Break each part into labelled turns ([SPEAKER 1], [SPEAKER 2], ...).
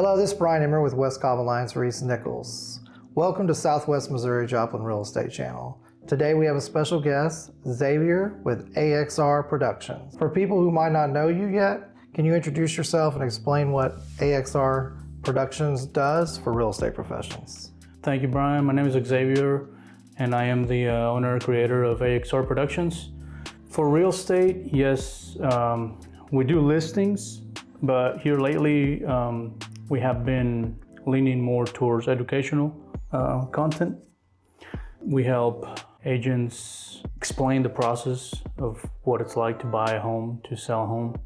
[SPEAKER 1] Hello, this is Bryan Emmert with WestCobb Alliance, Reece, Nichols. Welcome to Southwest Missouri Joplin Real Estate Channel. Today we have a special guest, Xavier with AXR Productions. For people who might not know you yet, can you introduce yourself and explain what AXR Productions does for real estate professionals?
[SPEAKER 2] Thank you, Bryan. My name is Xavier, and I am the owner and creator of AXR Productions. For real estate, yes, we do listings, but here lately, we have been leaning more towards educational content. We help agents explain the process of what it's like to buy a home, to sell a home.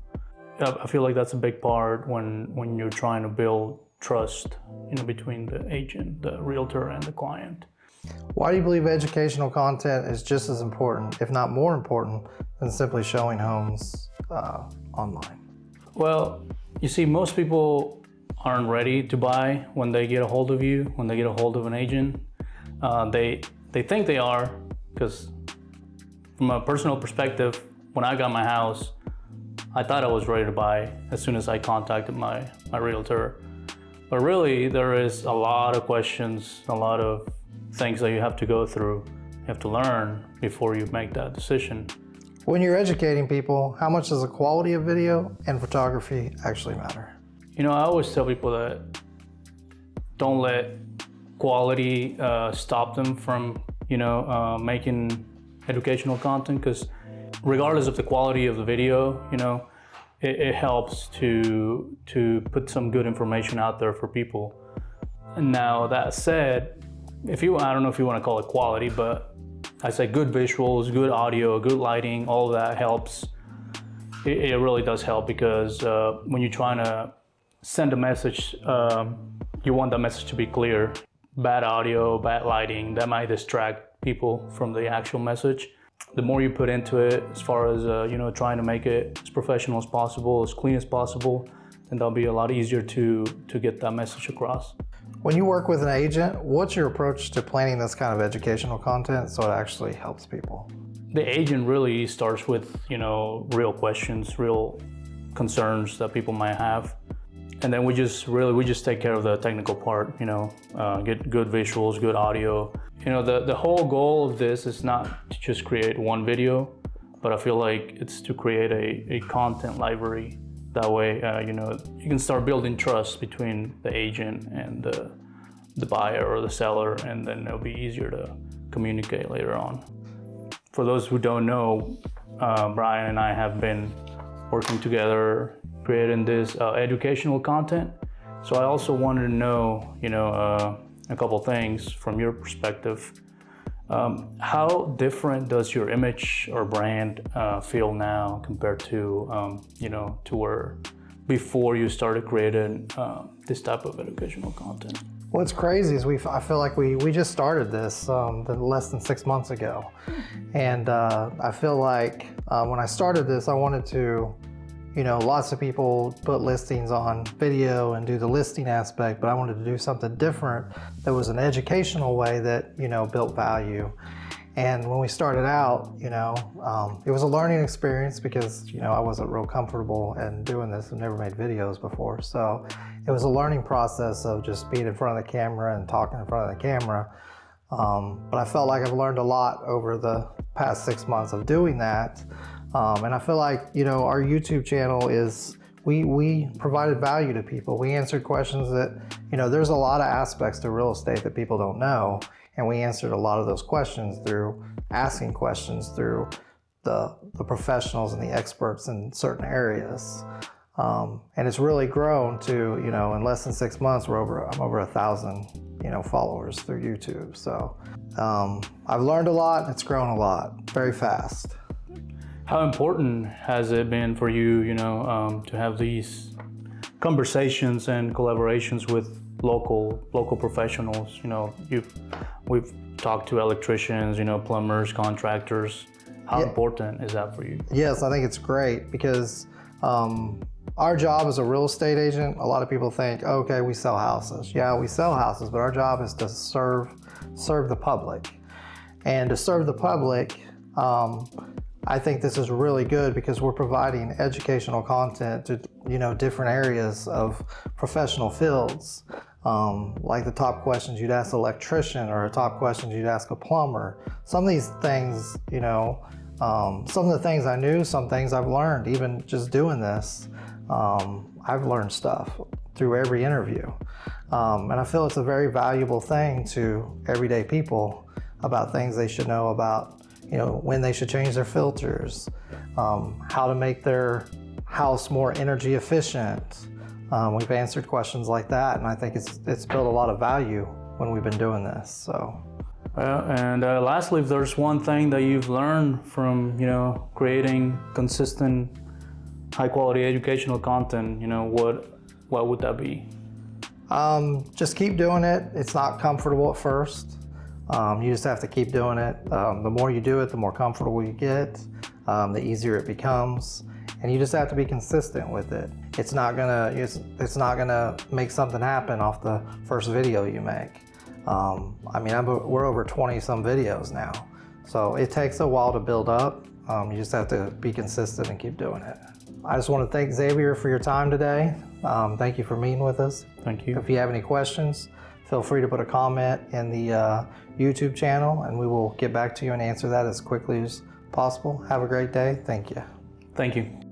[SPEAKER 2] I feel like that's a big part when you're trying to build trust, between the agent, the realtor, and the client.
[SPEAKER 1] Why do you believe educational content is just as important, if not more important, than simply showing homes online?
[SPEAKER 2] Well, you see, most people aren't ready to buy when they get a hold of you, when they get a hold of an agent. They think they are, because from a personal perspective, when I got my house, I thought I was ready to buy as soon as I contacted my realtor. But really, there is a lot of questions, a lot of things that you have to go through, you have to learn before you make that decision.
[SPEAKER 1] When you're educating people, how much does the quality of video and photography actually matter?
[SPEAKER 2] I always tell people that don't let quality stop them from, making educational content, because regardless of the quality of the video, it helps to put some good information out there for people. And now that said, I don't know if you want to call it quality, but I say good visuals, good audio, good lighting, all of that helps. It really does help, because when you're trying to send a message, you want that message to be clear. Bad audio, bad lighting, that might distract people from the actual message. The more you put into it, as far as trying to make it as professional as possible, as clean as possible, then that'll be a lot easier to get that message across.
[SPEAKER 1] When you work with an agent, what's your approach to planning this kind of educational content so it actually helps people?
[SPEAKER 2] The agent really starts with, real questions, real concerns that people might have. And then we just take care of the technical part, get good visuals, good audio. The whole goal of this is not to just create one video, but I feel like it's to create a content library. That way, you can start building trust between the agent and the buyer or the seller, and then it'll be easier to communicate later on. For those who don't know, Bryan and I have been working together, creating this educational content. So I also wanted to know, a couple things from your perspective. How different does your image or brand feel now compared to, to where before you started creating this type of educational content?
[SPEAKER 1] What's crazy is I feel like we just started this less than 6 months ago. And I feel like when I started this, I wanted to, lots of people put listings on video and do the listing aspect, but I wanted to do something different that was an educational way that, built value. And when we started out, it was a learning experience because, I wasn't real comfortable in doing this. I've never made videos before. So it was a learning process of just being in front of the camera and talking in front of the camera. But I felt like I've learned a lot over the past 6 months of doing that. And I feel like, our YouTube channel we provided value to people. We answered questions that, there's a lot of aspects to real estate that people don't know. And we answered a lot of those questions through asking questions through the professionals and the experts in certain areas. And it's really grown to, in less than 6 months, I'm over 1,000, followers through YouTube. So I've learned a lot. It's grown a lot, very fast.
[SPEAKER 2] How important has it been for you, to have these conversations and collaborations with local professionals? We've talked to electricians, plumbers, contractors. How important is that for you?
[SPEAKER 1] Yes, I think it's great because our job as a real estate agent, a lot of people think, okay, we sell houses. Yeah, we sell houses, but our job is to serve the public. And to serve the public, I think this is really good because we're providing educational content to, you know, different areas of professional fields. Like the top questions you'd ask an electrician or top questions you'd ask a plumber. Some of these things, you know, some of the things I knew, some things I've learned, even just doing this. I've learned stuff through every interview. And I feel it's a very valuable thing to everyday people about things they should know about, you know, when they should change their filters, how to make their house more energy efficient. We've answered questions like that, and I think it's built a lot of value when we've been doing this. So.
[SPEAKER 2] And lastly, if there's one thing that you've learned from, you know, creating consistent, high-quality educational content, you know, what would that be?
[SPEAKER 1] Just keep doing it. It's not comfortable at first. You just have to keep doing it. The more you do it, the more comfortable you get, the easier it becomes, and you just have to be consistent with it. It's not gonna make something happen off the first video you make. I mean, we're over 20 some videos now, so it takes a while to build up. You just have to be consistent and keep doing it. I just want to thank Xavier for your time today. Thank you for meeting with us.
[SPEAKER 2] Thank you.
[SPEAKER 1] If you have any questions, feel free to put a comment in the YouTube channel, and we will get back to you and answer that as quickly as possible. Have a great day. Thank you.
[SPEAKER 2] Thank you.